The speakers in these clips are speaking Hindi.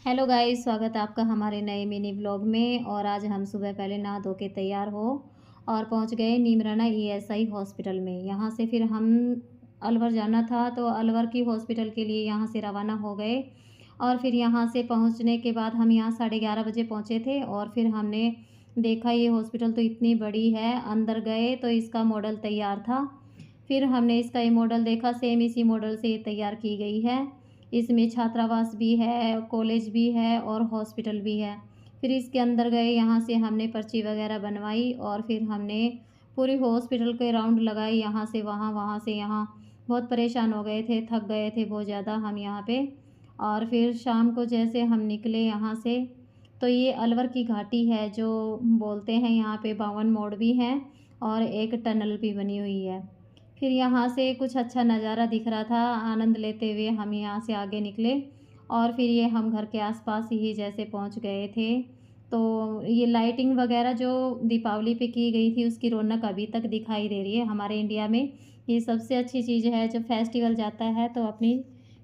हेलो गाइस, स्वागत है आपका हमारे नए मिनी व्लॉग में। और आज हम सुबह पहले नहा धो के तैयार हो और पहुंच गए नीमराना ईएसआई हॉस्पिटल में। यहां से फिर हम अलवर जाना था, तो अलवर की हॉस्पिटल के लिए यहां से रवाना हो गए। और फिर यहां से पहुंचने के बाद हम यहां 11:30 बजे पहुंचे थे। और फिर हमने देखा ये हॉस्पिटल तो इतनी बड़ी है। अंदर गए तो इसका मॉडल तैयार था। फिर हमने इसका ये मॉडल देखा, सेम इसी मॉडल से ये तैयार की गई है। इसमें छात्रावास भी है, कॉलेज भी है और हॉस्पिटल भी है। फिर इसके अंदर गए, यहाँ से हमने पर्ची वगैरह बनवाई और फिर हमने पूरी हॉस्पिटल के राउंड लगाई, यहाँ से वहाँ, वहाँ से यहाँ। बहुत परेशान हो गए थे, थक गए थे बहुत ज़्यादा हम यहाँ पे। और फिर शाम को जैसे हम निकले यहाँ से, तो ये अलवर की घाटी है जो बोलते हैं। यहाँ पे 52 मोड़ भी हैं और एक टनल भी बनी हुई है। फिर यहाँ से कुछ अच्छा नज़ारा दिख रहा था, आनंद लेते हुए हम यहाँ से आगे निकले। और फिर ये हम घर के आसपास ही जैसे पहुँच गए थे, तो ये लाइटिंग वगैरह जो दीपावली पे की गई थी उसकी रौनक अभी तक दिखाई दे रही है हमारे इंडिया में। ये सबसे अच्छी चीज़ है, जब फेस्टिवल जाता है तो अपनी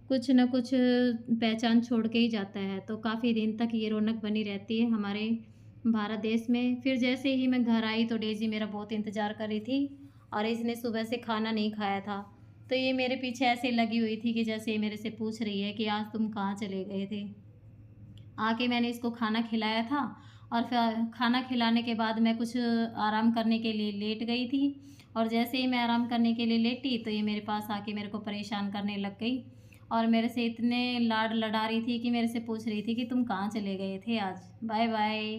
कुछ न कुछ पहचान छोड़ के ही जाता है, तो काफ़ी दिन तक ये रौनक बनी रहती है हमारे भारत देश में। फिर जैसे ही मैं घर आई तो डेज़ी मेरा बहुत इंतज़ार कर रही थी और इसने सुबह से खाना नहीं खाया था। तो ये मेरे पीछे ऐसे लगी हुई थी कि जैसे ये मेरे से पूछ रही है कि आज तुम कहाँ चले गए थे। आके मैंने इसको खाना खिलाया था और फिर खाना खिलाने के बाद मैं कुछ आराम करने के लिए लेट गई थी। और जैसे ही मैं आराम करने के लिए लेटी तो ये मेरे पास आके मेरे को परेशान करने लग गई और मेरे से इतने लाड लड़ा रही थी कि मेरे से पूछ रही थी कि तुम कहाँ चले गए थे आज। Bye bye.